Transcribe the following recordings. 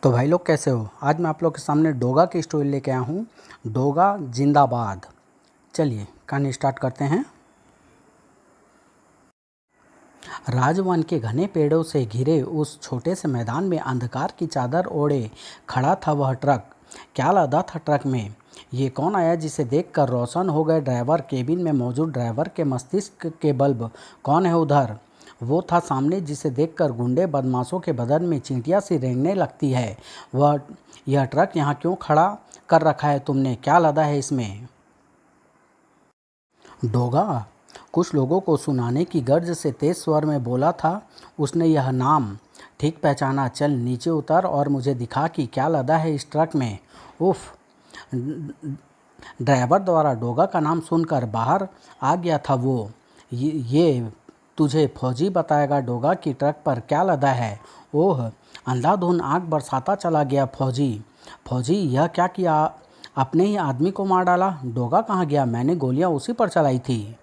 तो भाई लोग कैसे हो। आज मैं आप लोग के सामने डोगा की स्टोरी लेके आया हूँ। डोगा जिंदाबाद। चलिए कहानी स्टार्ट करते हैं। राजवन के घने पेड़ों से घिरे उस छोटे से मैदान में अंधकार की चादर ओढ़े खड़ा था वह ट्रक। क्या लदा था ट्रक में। ये कौन आया जिसे देखकर रोशन हो गए ड्राइवर। केबिन में मौजूद ड्राइवर के मस्तिष्क के बल्ब कौन है उधर। वो था सामने जिसे देखकर गुंडे बदमाशों के बदन में चींटियां सी रेंगने लगती है। वह यह ट्रक यहाँ क्यों खड़ा कर रखा है तुमने। क्या लदा है इसमें। डोगा कुछ लोगों को सुनाने की गर्ज से तेज स्वर में बोला था उसने। यह नाम ठीक पहचाना। चल नीचे उतर और मुझे दिखा कि क्या लदा है इस ट्रक में। उफ। ड्राइवर द्वारा डोगा का नाम सुनकर बाहर आ गया था वो। ये तुझे फौजी बताएगा डोगा की ट्रक पर क्या लदा है। ओह। अंधाधुन आंख बरसाता चला गया फौजी। फौजी यह क्या किया। अपने ही आदमी को मार डाला। डोगा कहाँ गया। मैंने गोलियां उसी पर चलाई थी।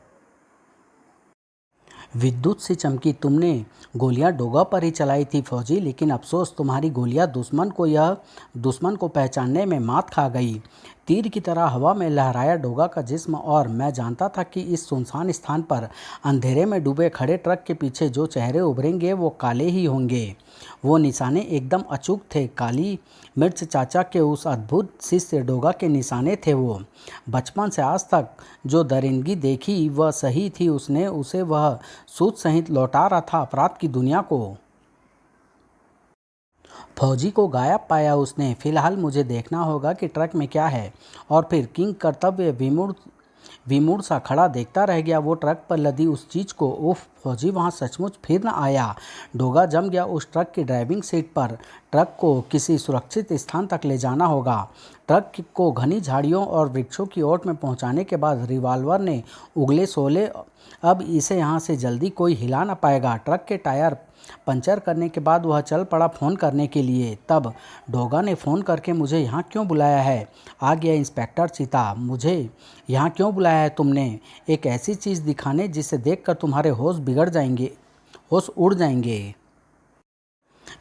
विद्युत सी चमकी। तुमने गोलियां डोगा पर ही चलाई थी फौजी, लेकिन अफसोस तुम्हारी गोलियां दुश्मन को पहचानने में मात खा गई। तीर की तरह हवा में लहराया डोगा का जिस्म और मैं जानता था कि इस सुनसान स्थान पर अंधेरे में डूबे खड़े ट्रक के पीछे जो चेहरे उभरेंगे वो काले ही होंगे। वो निशाने एकदम अचूक थे। काली मिर्च चाचा के उस अद्भुत शिष्य डोगा के निशाने थे वो। बचपन से आज तक जो दरिंदगी देखी वह सही थी। उसने उसे वह सूद सहित लौटा रहा था अपराध की दुनिया को। फौजी को गायब पाया उसने। फिलहाल मुझे देखना होगा कि ट्रक में क्या है। और फिर किंग कर्तव्य विमूढ़ सा खड़ा देखता रह गया वो ट्रक पर लदी उस चीज को। उफ। फौजी वहां सचमुच फिर न आया। डोगा जम गया उस ट्रक की ड्राइविंग सीट पर। ट्रक को किसी सुरक्षित स्थान तक ले जाना होगा। ट्रक को घनी झाड़ियों और वृक्षों की ओट में पहुंचाने के बाद रिवॉल्वर ने उगले सोले। अब इसे यहाँ से जल्दी कोई हिला न पाएगा। ट्रक के टायर पंचर करने के बाद वह चल पड़ा फ़ोन करने के लिए। तब डोगा ने फ़ोन करके मुझे यहाँ क्यों बुलाया है। आ गया इंस्पेक्टर चीता। मुझे यहाँ क्यों बुलाया है तुमने। एक ऐसी चीज़ दिखाने जिसे देखकर तुम्हारे होश उड़ जाएंगे।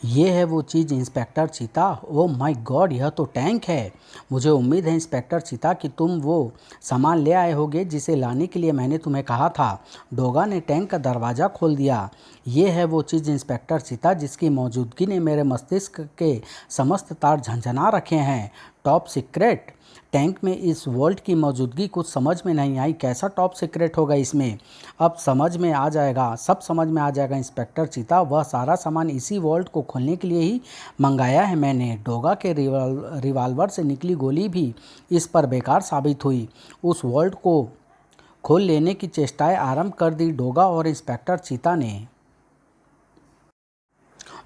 ये है वो चीज़ इंस्पेक्टर चीता। ओह माय गॉड, यह तो टैंक है। मुझे उम्मीद है इंस्पेक्टर चीता कि तुम वो सामान ले आए होगे जिसे लाने के लिए मैंने तुम्हें कहा था। डोगा ने टैंक का दरवाज़ा खोल दिया। ये है वो चीज़ इंस्पेक्टर चीता जिसकी मौजूदगी ने मेरे मस्तिष्क के समस्त तार झंझना रखे हैं। Top secret. टैंक में इस वॉल्ट की मौजूदगी कुछ समझ में नहीं आई। कैसा टॉप सीक्रेट होगा इसमें। अब समझ में आ जाएगा, सब समझ में आ जाएगा इंस्पेक्टर चीता। वह सारा सामान इसी वॉल्ट को खोलने के लिए ही मंगाया है मैंने। डोगा के रिवॉल्वर से निकली गोली भी इस पर बेकार साबित हुई। उस वॉल्ट को खोल लेने की चेष्टाएं आरंभ कर दी डोगा और इंस्पेक्टर चीता ने।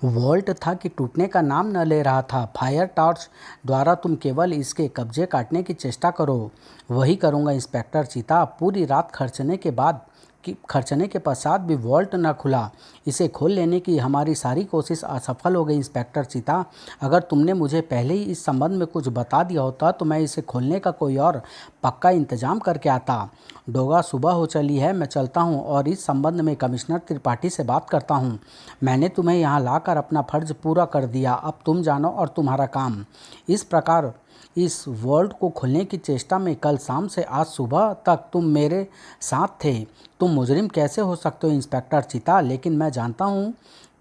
वॉल्ट था कि टूटने का नाम न ले रहा था। फायर टॉर्च द्वारा तुम केवल इसके कब्जे काटने की चेष्टा करो। वही करूंगा इंस्पेक्टर चीता। पूरी रात खर्चने के पश्चात भी वॉल्ट न खुला। इसे खोल लेने की हमारी सारी कोशिश असफल हो गई इंस्पेक्टर चीता। अगर तुमने मुझे पहले ही इस संबंध में कुछ बता दिया होता तो मैं इसे खोलने का कोई और पक्का इंतजाम करके आता। डोगा, सुबह हो चली है, मैं चलता हूँ और इस संबंध में कमिश्नर त्रिपाठी से बात करता हूँ। मैंने तुम्हें यहाँ लाकर अपना फर्ज पूरा कर दिया। अब तुम जानो और तुम्हारा काम। इस प्रकार इस वर्ल्ड को खोलने की चेष्टा में कल शाम से आज सुबह तक तुम मेरे साथ थे। तुम मुजरिम कैसे हो सकते हो इंस्पेक्टर चीता। लेकिन मैं जानता हूँ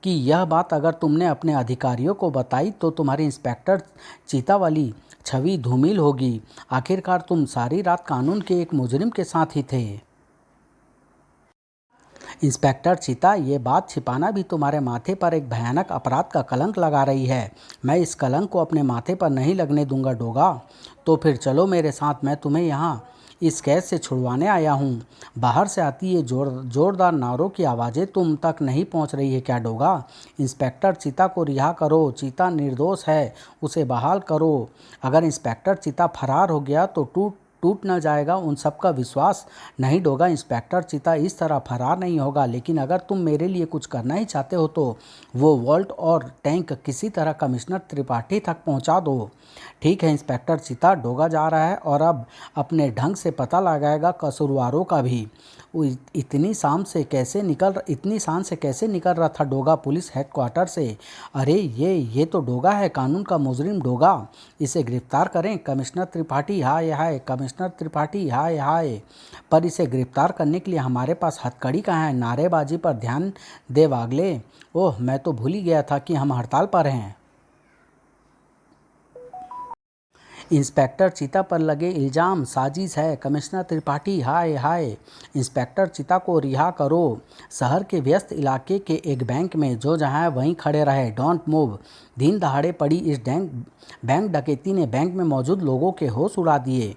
कि यह बात अगर तुमने अपने अधिकारियों को बताई तो तुम्हारी इंस्पेक्टर चीता वाली छवि धूमिल होगी। आखिरकार तुम सारी रात कानून के एक मुजरिम के साथ ही थे। इंस्पेक्टर चीता, ये बात छिपाना भी तुम्हारे माथे पर एक भयानक अपराध का कलंक लगा रही है। मैं इस कलंक को अपने माथे पर नहीं लगने दूंगा डोगा। तो फिर चलो मेरे साथ। मैं तुम्हें यहाँ इस कैद से छुड़वाने आया हूँ। बाहर से आती ये जोरदार नारों की आवाज़ें तुम तक नहीं पहुँच रही है क्या डोगा। इंस्पेक्टर चीता को रिहा करो। चीता निर्दोष है, उसे बहाल करो। अगर इंस्पेक्टर चीता फरार हो गया तो टूट न जाएगा उन सबका विश्वास। नहीं डोगा, इंस्पेक्टर चीता इस तरह फरार नहीं होगा। लेकिन अगर तुम मेरे लिए कुछ करना ही चाहते हो तो वो वॉल्ट और टैंक किसी तरह कमिश्नर त्रिपाठी तक पहुंचा दो। ठीक है इंस्पेक्टर चीता। डोगा जा रहा है और अब अपने ढंग से पता लगाएगा कसूरवारों का भी। इतनी शान से कैसे निकल रहा था डोगा पुलिस हेडक्वार्टर से। अरे ये तो डोगा है, कानून का मुजरिम डोगा। इसे गिरफ्तार करें कमिश्नर त्रिपाठी, हाय हाय कमिश्नर त्रिपाठी, हाय हाय। पर इसे गिरफ्तार करने के लिए हमारे पास हथकड़ी कहाँ है? नारेबाजी पर ध्यान दे वागले। ओह, मैं तो भूल ही गया था कि हम हड़ताल पर हैं। इंस्पेक्टर चिता पर लगे इल्ज़ाम साजिश है कमिश्नर त्रिपाठी, हाय हाय। इंस्पेक्टर चिता को रिहा करो। शहर के व्यस्त इलाके के एक बैंक में जो जहां है वहीं खड़े रहे, डोंट मूव। दिन दहाड़े पड़ी इस बैंक डकैती ने बैंक में मौजूद लोगों के होश उड़ा दिए।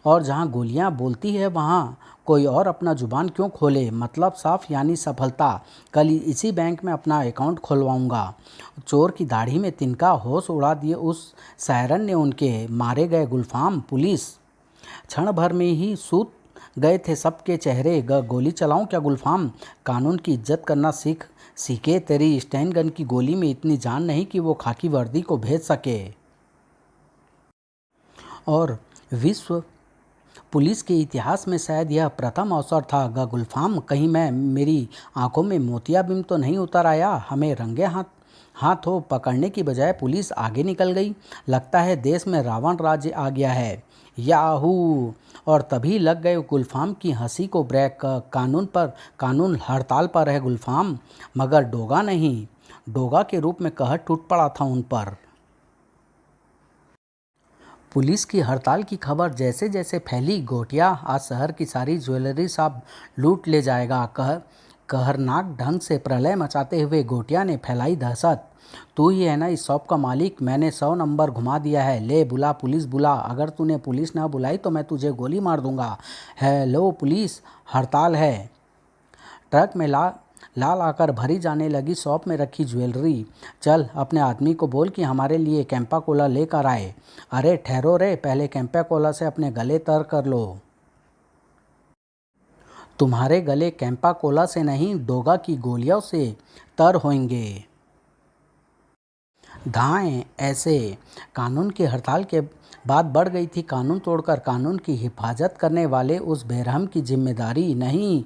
और जहां गोलियां बोलती है वहां कोई और अपना जुबान क्यों खोले? मतलब साफ, यानी सफलता। कल इसी बैंक में अपना अकाउंट खुलवाऊंगा। चोर की दाढ़ी में तिनका, होश उड़ा दिए उस सायरन ने उनके। मारे गए गुलफाम पुलिस। क्षण भर में ही सूत गए थे सबके चेहरे। गोली चलाऊं क्या गुलफाम? कानून की इज्जत करना सीखे। तेरी स्टैन गन की गोली में इतनी जान नहीं कि वो खाकी वर्दी को भेज सके। और विश्व पुलिस के इतिहास में शायद यह प्रथम अवसर था। गुलफाम, कहीं मेरी आंखों में मोतियाबिंद तो नहीं उतर आया? हमें रंगे हाथों पकड़ने की बजाय पुलिस आगे निकल गई। लगता है देश में रावण राज्य आ गया है। याहू! और तभी लग गए गुलफाम की हंसी को ब्रेक। कानून हड़ताल पर है गुलफाम, मगर डोगा नहीं। डोगा के रूप में कहर टूट पड़ा था उन पर। पुलिस की हड़ताल की खबर जैसे जैसे फैली, गोटिया आज शहर की सारी ज्वेलरी शॉप लूट ले जाएगा। कहरनाक ढंग से प्रलय मचाते हुए गोटिया ने फैलाई दहशत। तू ही है ना इस शॉप का मालिक? मैंने 100 नंबर घुमा दिया है। ले बुला पुलिस बुला। अगर तूने पुलिस ना बुलाई तो मैं तुझे गोली मार दूंगा। हेलो पुलिस, हड़ताल है। ट्रक में ला आकर भरी जाने लगी शॉप में रखी ज्वेलरी। चल अपने आदमी को बोल कि हमारे लिए कैंपा कोला लेकर आए। अरे ठहरो रे, पहले कैंपा कोला से अपने गले तर कर लो। तुम्हारे गले कैंपा कोला से नहीं, डोगा की गोलियों से तर होंगे। धाएं ऐसे। कानून की हड़ताल के बाद बढ़ गई थी कानून तोड़कर कानून की हिफाजत करने वाले उस बेरहम की जिम्मेदारी। नहीं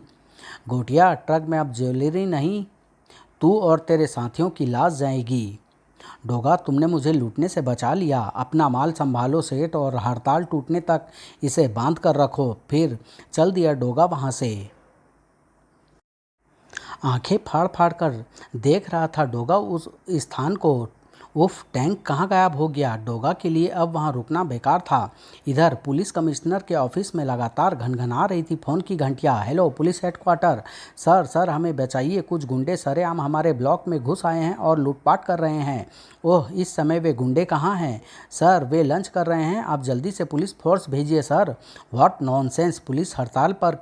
गोटिया, ट्रक में अब ज्वेलरी नहीं, तू और तेरे साथियों की लाश जाएगी। डोगा, तुमने मुझे लूटने से बचा लिया। अपना माल संभालो सेठ, और हड़ताल टूटने तक इसे बांध कर रखो। फिर चल दिया डोगा वहां से। आंखें फाड़ फाड़ कर देख रहा था डोगा उस स्थान को। उफ, टैंक कहाँ गायब हो गया? डोगा के लिए अब वहाँ रुकना बेकार था। इधर पुलिस कमिश्नर के ऑफिस में लगातार घनघना रही थी फ़ोन की घंटियाँ। Hello police headquarter. सर हमें बचाइए, कुछ गुंडे सरेआम हमारे ब्लॉक में घुस आए हैं और लूटपाट कर रहे हैं। ओह, इस समय वे गुंडे कहाँ हैं? सर वे लंच कर रहे हैं, आप जल्दी से पुलिस फोर्स भेजिए सर। व्हाट नॉनसेंस, पुलिस हड़ताल पर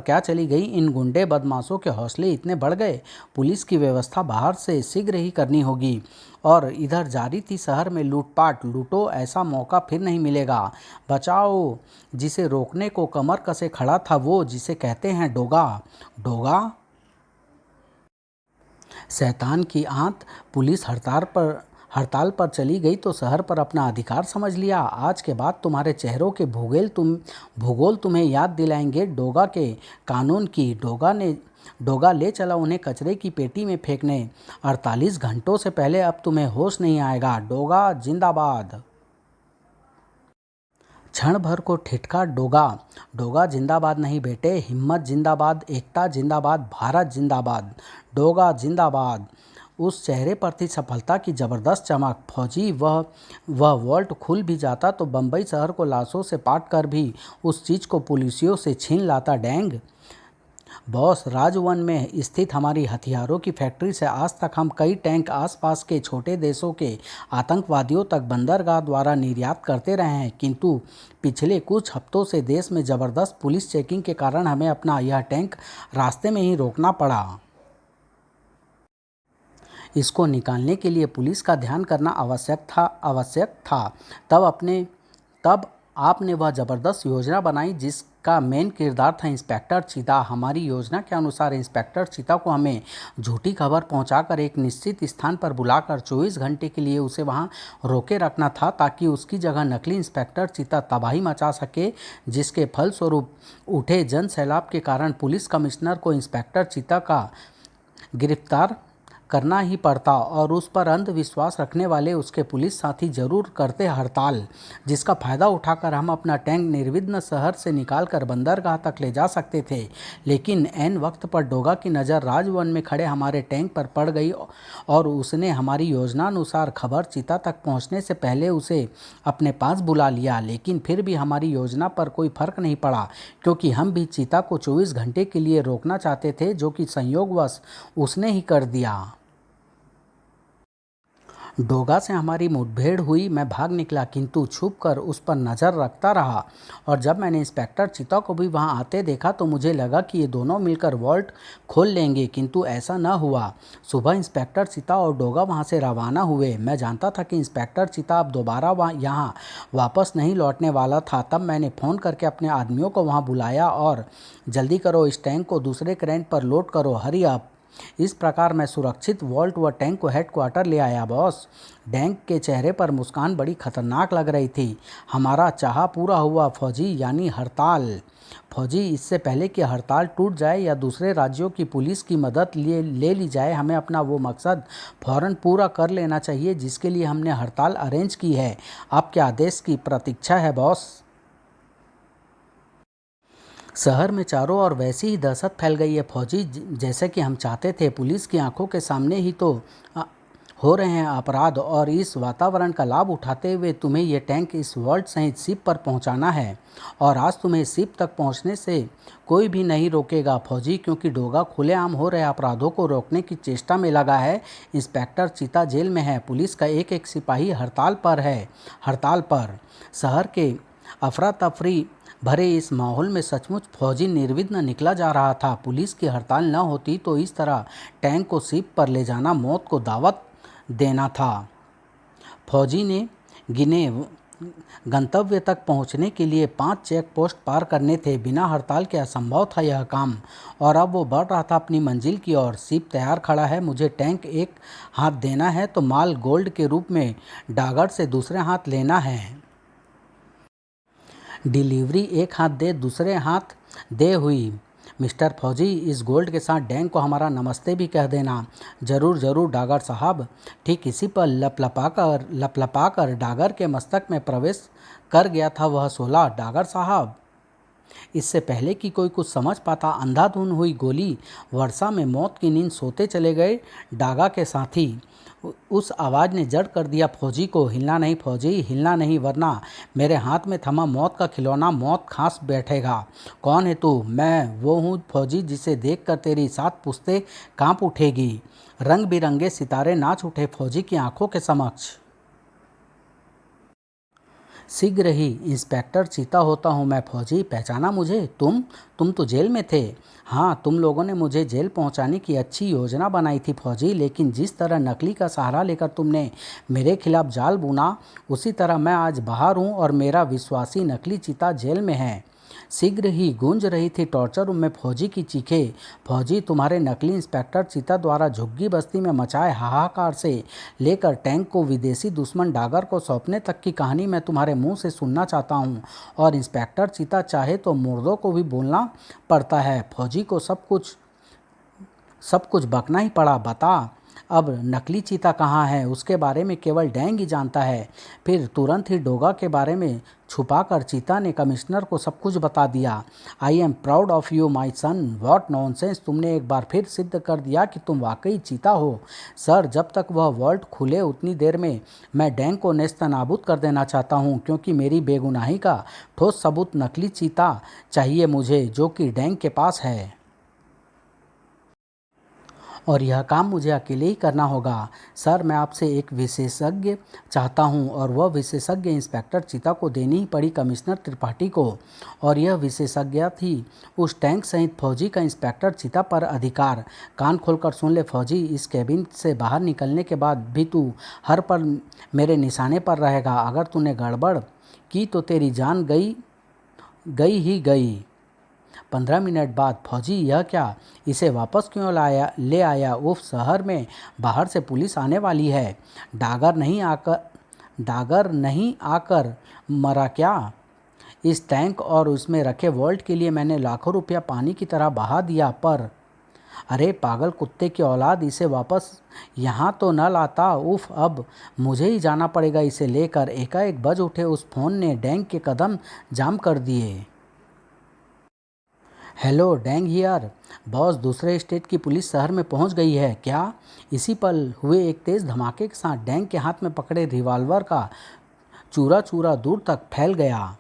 क्या चली गई? इन गुंडे बदमाशों के हौसले इतने बढ़ गए। पुलिस की व्यवस्था बाहर से शीघ्र ही करनी होगी। और इधर जारी थी शहर में लूटपाट। लूटो, ऐसा मौका फिर नहीं मिलेगा। बचाओ। जिसे रोकने को कमर कसे खड़ा था वो, जिसे कहते हैं डोगा। डोगा शैतान की आंत। पुलिस हड़ताल पर चली गई तो शहर पर अपना अधिकार समझ लिया। आज के बाद तुम्हारे चेहरों के भूगोल तुम्हें याद दिलाएंगे डोगा के कानून की। डोगा ले चला उन्हें कचरे की पेटी में फेंकने। 48 घंटों से पहले अब तुम्हें होश नहीं आएगा। डोगा जिंदाबाद। क्षण भर को ठिठका डोगा जिंदाबाद नहीं बेटे, हिम्मत जिंदाबाद, एकता जिंदाबाद, भारत जिंदाबाद। डोगा जिंदाबाद। उस चेहरे पर थी सफलता की जबरदस्त चमक। फौजी, वह वॉल्ट खुल भी जाता तो बम्बई शहर को लाशों से पाट कर भी उस चीज़ को पुलिसियों से छीन लाता। डैंग बॉस, राजवन में स्थित हमारी हथियारों की फैक्ट्री से आज तक हम कई टैंक आसपास के छोटे देशों के आतंकवादियों तक बंदरगाह द्वारा निर्यात करते रहे हैं, किंतु पिछले कुछ हफ्तों से देश में ज़बरदस्त पुलिस चेकिंग के कारण हमें अपना यह टैंक रास्ते में ही रोकना पड़ा। इसको निकालने के लिए पुलिस का ध्यान करना आवश्यक था। तब आपने वह ज़बरदस्त योजना बनाई जिसका मेन किरदार था इंस्पेक्टर चीता। हमारी योजना के अनुसार इंस्पेक्टर चीता को हमें झूठी खबर पहुंचाकर एक निश्चित स्थान पर बुलाकर 24 घंटे के लिए उसे वहां रोके रखना था, ताकि उसकी जगह नकली इंस्पेक्टर चीता तबाही मचा सके, जिसके फलस्वरूप उठे जन सैलाब के कारण पुलिस कमिश्नर को इंस्पेक्टर चीता का गिरफ्तार करना ही पड़ता और उस पर अंधविश्वास रखने वाले उसके पुलिस साथी जरूर करते हड़ताल, जिसका फ़ायदा उठाकर हम अपना टैंक निर्विघ्न शहर से निकालकर बंदरगाह तक ले जा सकते थे। लेकिन ऐन वक्त पर डोगा की नज़र राजवन में खड़े हमारे टैंक पर पड़ गई और उसने हमारी योजनानुसार खबर चीता तक पहुंचने से पहले उसे अपने पास बुला लिया। लेकिन फिर भी हमारी योजना पर कोई फर्क नहीं पड़ा, क्योंकि हम भी चीता को 24 घंटे के लिए रोकना चाहते थे, जो कि संयोगवश उसने ही कर दिया। डोगा से हमारी मुठभेड़ हुई। मैं भाग निकला, किंतु छुप कर उस पर नज़र रखता रहा, और जब मैंने इंस्पेक्टर चीता को भी वहां आते देखा तो मुझे लगा कि ये दोनों मिलकर वॉल्ट खोल लेंगे, किंतु ऐसा न हुआ। सुबह इंस्पेक्टर चीता और डोगा वहां से रवाना हुए। मैं जानता था कि इंस्पेक्टर चीता अब दोबारा यहाँ वापस नहीं लौटने वाला था। तब मैंने फ़ोन करके अपने आदमियों को वहाँ बुलाया और जल्दी करो, इस टैंक को दूसरे क्रेन पर लोड करो, हरी अप। इस प्रकार मैं सुरक्षित वॉल्ट व टैंक को हेडक्वार्टर ले आया। बॉस, टैंक के चेहरे पर मुस्कान बड़ी खतरनाक लग रही थी। हमारा चाहा पूरा हुआ फौजी, यानी हड़ताल। फौजी, इससे पहले कि हड़ताल टूट जाए या दूसरे राज्यों की पुलिस की मदद ले ली जाए, हमें अपना वो मकसद फौरन पूरा कर लेना चाहिए जिसके लिए हमने हड़ताल अरेंज की है। आपके आदेश की प्रतीक्षा है बॉस। शहर में चारों ओर वैसी ही दहशत फैल गई है फौजी, जैसे कि हम चाहते थे। पुलिस की आंखों के सामने ही तो हो रहे हैं अपराध, और इस वातावरण का लाभ उठाते हुए तुम्हें ये टैंक इस वॉल्ट सहित शिप पर पहुंचाना है। और आज तुम्हें शिप तक पहुंचने से कोई भी नहीं रोकेगा फौजी, क्योंकि डोगा खुलेआम हो रहे अपराधों को रोकने की चेष्टा में लगा है। इंस्पेक्टर चीता जेल में है, पुलिस का एक एक सिपाही हड़ताल पर है। हड़ताल पर। शहर के अफरा तफरी भरे इस माहौल में सचमुच फौजी निर्विघ्न निकला जा रहा था। पुलिस की हड़ताल न होती तो इस तरह टैंक को शिप पर ले जाना मौत को दावत देना था। फौजी ने गिने गंतव्य तक पहुंचने के लिए 5 चेक पोस्ट पार करने थे। बिना हड़ताल के असंभव था यह काम, और अब वो बढ़ रहा था अपनी मंजिल की ओर। शिप तैयार खड़ा है, मुझे टैंक एक हाथ देना है तो माल गोल्ड के रूप में डागर से दूसरे हाथ लेना है। डिलीवरी एक हाथ दे दूसरे हाथ दे हुई। मिस्टर फौजी, इस गोल्ड के साथ डैंग को हमारा नमस्ते भी कह देना। ज़रूर ज़रूर डागर साहब। ठीक इसी पर लपलपाकर डागर के मस्तक में प्रवेश कर गया था वह 16। डागर साहब, इससे पहले कि कोई कुछ समझ पाता, अंधाधुन हुई गोली वर्षा में मौत की नींद सोते चले गए डागा के साथी। उस आवाज़ ने जड़ कर दिया फौजी को। हिलना नहीं फौजी, हिलना नहीं, वरना मेरे हाथ में थमा मौत का खिलौना मौत खास बैठेगा। कौन है तू? मैं वो हूँ फौजी जिसे देखकर तेरी 7 पुश्तें कांप उठेगी। रंग बिरंगे सितारे नाच उठे फौजी की आंखों के समक्ष। शीघ्र ही इंस्पेक्टर चीता होता हूँ मैं फौजी, पहचाना मुझे? तुम तो जेल में थे। हाँ, तुम लोगों ने मुझे जेल पहुँचाने की अच्छी योजना बनाई थी फौजी, लेकिन जिस तरह नकली का सहारा लेकर तुमने मेरे खिलाफ जाल बुना, उसी तरह मैं आज बाहर हूँ और मेरा विश्वासी नकली चीता जेल में है। शीघ्र ही गूंज रही थी टॉर्चर रूम में फौजी की चीखें। फौजी, तुम्हारे नकली इंस्पेक्टर चीता द्वारा झुग्गी बस्ती में मचाए हाहाकार से लेकर टैंक को विदेशी दुश्मन डागर को सौंपने तक की कहानी मैं तुम्हारे मुंह से सुनना चाहता हूं। और इंस्पेक्टर चीता चाहे तो मुर्दों को भी बोलना पड़ता है। फौजी को सब कुछ बकना ही पड़ा। बता, अब नकली चीता कहाँ है? उसके बारे में केवल डैंग ही जानता है। फिर तुरंत ही डोगा के बारे में छुपाकर चीता ने कमिश्नर को सब कुछ बता दिया। I am proud of you my son. What nonsense, तुमने एक बार फिर सिद्ध कर दिया कि तुम वाकई चीता हो। सर, जब तक वह वॉल्ट खुले उतनी देर में मैं डैंग को नेस्तनाबूद कर देना चाहता हूँ, क्योंकि मेरी बेगुनाही का ठोस सबूत नकली चीता चाहिए मुझे, जो कि डैंग के पास है। और यह काम मुझे अकेले ही करना होगा। सर, मैं आपसे एक विशेषज्ञ चाहता हूं और वह विशेषज्ञ इंस्पेक्टर चीता को देनी ही पड़ी कमिश्नर त्रिपाठी को। और यह विशेषज्ञ थी उस टैंक सहित फौजी का इंस्पेक्टर चीता पर अधिकार। कान खोलकर सुन ले फौजी, इस कैबिन से बाहर निकलने के बाद भी तू हर पल मेरे निशाने पर रहेगा। अगर तूने गड़बड़ की तो तेरी जान गई ही गई। 15 मिनट बाद फौजी, यह क्या, इसे वापस क्यों ले आया? उफ, शहर में बाहर से पुलिस आने वाली है। डागर नहीं आकर मरा क्या? इस टैंक और उसमें रखे वॉल्ट के लिए मैंने लाखों रुपया पानी की तरह बहा दिया, पर अरे पागल कुत्ते की औलाद, इसे वापस यहाँ तो न लाता। उफ, अब मुझे ही जाना पड़ेगा इसे लेकर। एकाएक बज उठे उस फोन ने डैंग के कदम जाम कर दिए। Hello, dang here. बॉस, दूसरे स्टेट की पुलिस शहर में पहुंच गई है क्या? इसी पल हुए एक तेज धमाके के साथ डैंग के हाथ में पकड़े रिवॉल्वर का चूरा चूरा दूर तक फैल गया।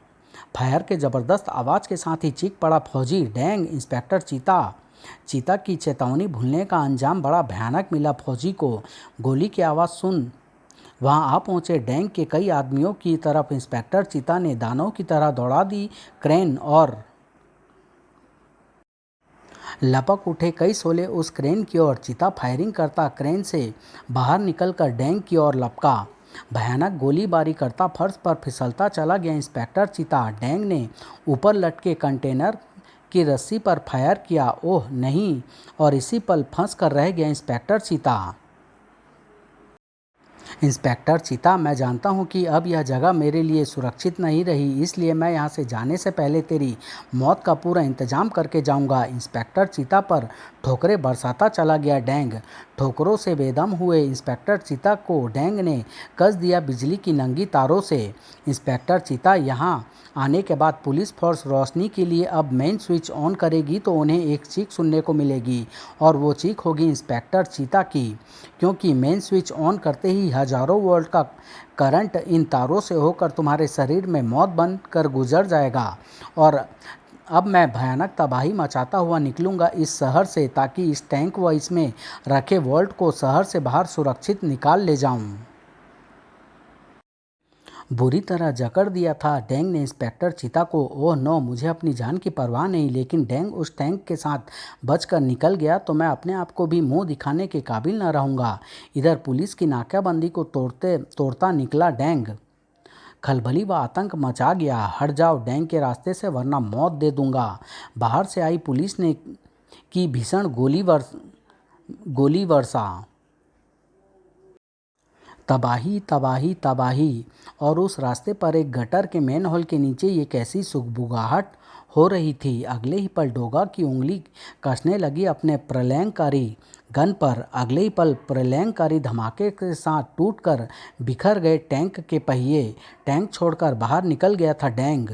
फायर के जबरदस्त आवाज के साथ ही चीख पड़ा फौजी, डैंग, इंस्पेक्टर चीता। चीता की चेतावनी भूलने का अंजाम बड़ा भयानक मिला फौजी को। गोली की आवाज़ सुन वहां आ पहुंचे डैंग के कई आदमियों की तरफ इंस्पेक्टर चीता ने दानव की तरह दौड़ा दी क्रेन और लपक उठे कई शोले उस क्रेन की ओर। चीता फायरिंग करता क्रेन से बाहर निकलकर डैंग की ओर लपका। भयानक गोलीबारी करता फर्श पर फिसलता चला गया इंस्पेक्टर चीता। डैंग ने ऊपर लटके कंटेनर की रस्सी पर फायर किया। ओह नहीं! और इसी पल फंस कर रह गया इंस्पेक्टर चीता। इंस्पेक्टर चीता, मैं जानता हूँ कि अब यह जगह मेरे लिए सुरक्षित नहीं रही, इसलिए मैं यहाँ से जाने से पहले तेरी मौत का पूरा इंतजाम करके जाऊँगा। इंस्पेक्टर चीता पर ठोकरें बरसाता चला गया डैंग। ठोकरों से बेदम हुए इंस्पेक्टर चीता को डैंग ने कस दिया बिजली की नंगी तारों से। इंस्पेक्टर चीता यहाँ आने के बाद पुलिस फोर्स रोशनी के लिए अब मेन स्विच ऑन करेगी तो उन्हें एक चीख सुनने को मिलेगी, और वो चीख होगी इंस्पेक्टर चीता की, क्योंकि मेन स्विच ऑन करते ही हजारों वोल्ट का करंट इन तारों से होकर तुम्हारे शरीर में मौत बन कर गुजर जाएगा। और अब मैं भयानक तबाही मचाता हुआ निकलूंगा इस शहर से, ताकि इस टैंक व इसमें रखे वोल्ट को शहर से बाहर सुरक्षित निकाल ले जाऊं। बुरी तरह जकड़ दिया था डैंग ने इंस्पेक्टर चीता को। ओह नो, मुझे अपनी जान की परवाह नहीं, लेकिन डैंग उस टैंक के साथ बचकर निकल गया तो मैं अपने आप को भी मुंह दिखाने के काबिल न रहूंगा। इधर पुलिस की नाकाबंदी को तोड़ता निकला डैंग। खलबली व आतंक मचा गया। हट जाओ डैंग के रास्ते से, वरना मौत दे दूंगा। बाहर से आई पुलिस ने की भीषण गोली वर्षा। तबाही तबाही तबाही। और उस रास्ते पर एक गटर के मेन होल के नीचे ये कैसी सुगबुगाहट हो रही थी। अगले ही पल डोगा की उंगली कसने लगी अपने प्रलयंकारी गन पर। अगले ही पल प्रलयंकारी धमाके के साथ टूटकर बिखर गए टैंक के पहिए। टैंक छोड़कर बाहर निकल गया था डैंग।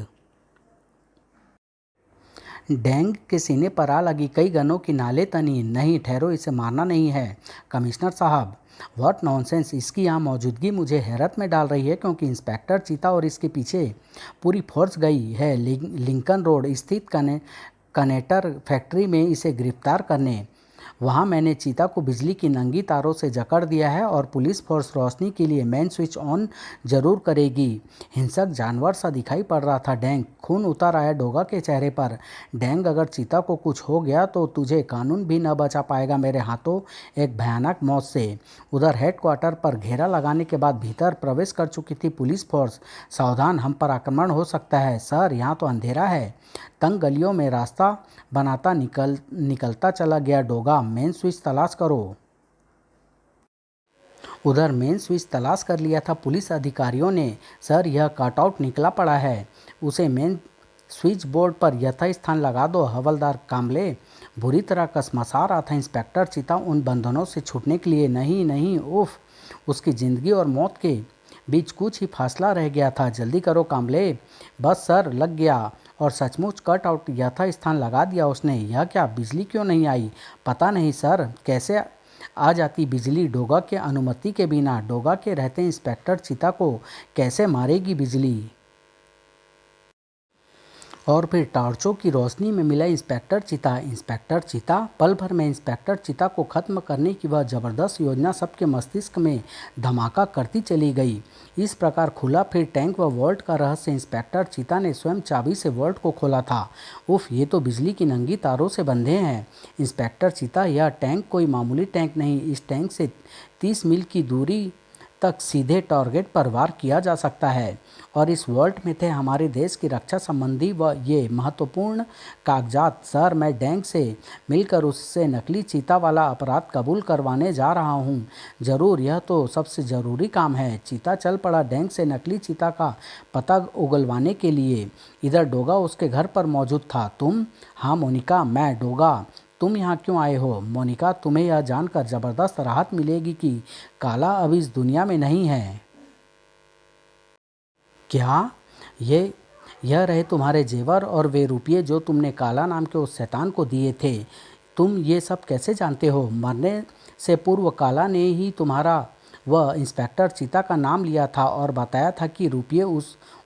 डैंग के सीने पर आ लगी कई गनों की नाले तनी। नहीं ठहरो, इसे मारना नहीं है कमिश्नर साहब। What nonsense! इसकी यहाँ मौजूदगी मुझे हैरत में डाल रही है, क्योंकि इंस्पेक्टर चीता और इसके पीछे पूरी फोर्स गई है लिंकन रोड स्थित कनेक्टर फैक्ट्री में इसे गिरफ्तार करने। वहाँ मैंने चीता को बिजली की नंगी तारों से जकड़ दिया है और पुलिस फोर्स रोशनी के लिए मेन स्विच ऑन जरूर करेगी। हिंसक जानवर सा दिखाई पड़ रहा था डैंग। खून उतर आया डोगा के चेहरे पर। डैंग, अगर चीता को कुछ हो गया तो तुझे कानून भी न बचा पाएगा मेरे हाथों एक भयानक मौत से। उधर हेडक्वार्टर पर घेरा लगाने के बाद भीतर प्रवेश कर चुकी थी पुलिस फोर्स। सावधान, हम पर आक्रमण हो सकता है। सर, यहाँ तो अंधेरा है। तंग गलियों में रास्ता बनाता निकलता चला गया डोगा। मेन स्विच तलाश करो। उधर मेन स्विच तलाश कर लिया था पुलिस अधिकारियों ने। सर, यह कटआउट निकला पड़ा है, उसे मेन स्विच बोर्ड पर यथास्थान लगा दो। हवलदार कामले बुरी तरह कसमसा रहा था इंस्पेक्टर चीता उन बंधनों से छूटने के लिए। नहीं नहीं, उफ, उसकी जिंदगी और मौत के बीच कुछ ही फासला रह गया था। जल्दी करो कामले। बस सर, लग गया। और सचमुच कटआउट यथास्थान लगा दिया उसने। यह क्या, बिजली क्यों नहीं आई? पता नहीं सर, कैसे आ जाती बिजली डोगा के अनुमति के बिना? डोगा के रहते इंस्पेक्टर चीता को कैसे मारेगी बिजली? और फिर टार्चों की रोशनी में मिला इंस्पेक्टर चीता। इंस्पेक्टर चीता। पल भर में इंस्पेक्टर चीता को खत्म करने की वह जबरदस्त योजना सबके मस्तिष्क में धमाका करती चली गई। इस प्रकार खुला फिर टैंक व वॉल्ट का रहस्य। इंस्पेक्टर चीता ने स्वयं चाबी से वॉल्ट को खोला था। उफ, ये तो बिजली की नंगी तारों से बंधे हैं। इंस्पेक्टर चीता, यह टैंक कोई मामूली टैंक नहीं। इस टैंक से 30 मील की दूरी तक सीधे टारगेट पर वार किया जा सकता है। और इस वॉल्ट में थे हमारे देश की रक्षा संबंधी व ये महत्वपूर्ण कागजात। सर, मैं डैंग से मिलकर उससे नकली चीता वाला अपराध कबूल करवाने जा रहा हूँ। ज़रूर, यह तो सबसे ज़रूरी काम है। चीता चल पड़ा डैंग से नकली चीता का पता उगलवाने के लिए। इधर डोगा उसके घर पर मौजूद था। तुम? हाँ मोनिका, मैं डोगा। तुम यहाँ क्यों आए हो? मोनिका, तुम्हें यह जानकर ज़बरदस्त राहत मिलेगी कि काला अब इस दुनिया में नहीं है। क्या? ये यह रहे तुम्हारे जेवर और वे रुपये जो तुमने काला नाम के उस शैतान को दिए थे। तुम ये सब कैसे जानते हो? मरने से पूर्व काला ने ही तुम्हारा व इंस्पेक्टर चीता का नाम लिया था और बताया था कि रुपये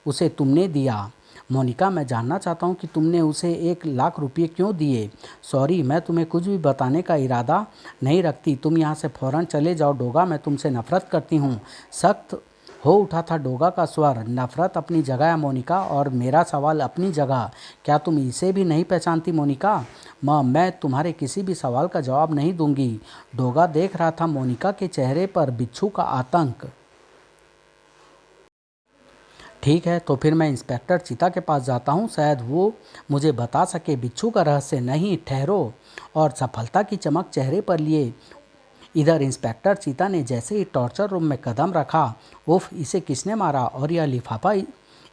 उसे तुमने दिया। मोनिका, मैं जानना चाहता हूँ कि तुमने उसे 1 लाख रुपये क्यों दिए। सॉरी, मैं तुम्हें कुछ भी बताने का इरादा नहीं रखती। तुम यहाँ से फ़ौरन चले जाओ डोगा, मैं तुमसे नफ़रत करती हूँ। सख्त हो उठा था डोगा का स्वर। नफ़रत अपनी जगह है मोनिका, और मेरा सवाल अपनी जगह। क्या तुम इसे भी नहीं पहचानती मोनिका? मैं तुम्हारे किसी भी सवाल का जवाब नहीं दूंगी। डोगा देख रहा था मोनिका के चेहरे पर बिच्छू का आतंक। ठीक है, तो फिर मैं इंस्पेक्टर चीता के पास जाता हूँ, शायद वो मुझे बता सके बिच्छू का रहस्य। नहीं, ठहरो। और सफलता की चमक चेहरे पर लिए इधर इंस्पेक्टर चीता ने जैसे ही टॉर्चर रूम में कदम रखा, उफ, इसे किसने मारा? और यह लिफाफा,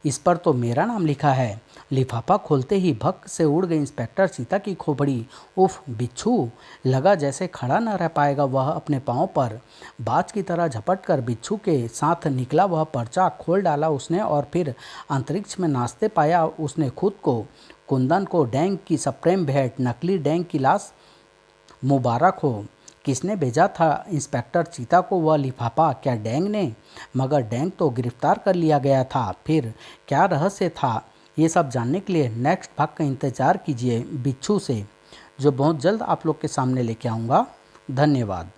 इस पर तो मेरा नाम लिखा है। लिफाफा खोलते ही भक से उड़ गई इंस्पेक्टर चीता की खोपड़ी। उफ, बिच्छू! लगा जैसे खड़ा न रह पाएगा वह अपने पाँव पर। बाज की तरह झपट कर बिच्छू के साथ निकला वह पर्चा खोल डाला उसने, और फिर अंतरिक्ष में नाचते पाया उसने खुद को। कुंदन को डैंग की सप्रेम भेंट, नकली डैंग की लाश मुबारक हो। किसने भेजा था इंस्पेक्टर चीता को वह लिफाफा? क्या डैंग ने? मगर डैंग तो गिरफ्तार कर लिया गया था। फिर क्या रहस्य था? ये सब जानने के लिए नेक्स्ट भाग का इंतज़ार कीजिए बिच्छू से, जो बहुत जल्द आप लोग के सामने लेके आऊँगा। धन्यवाद।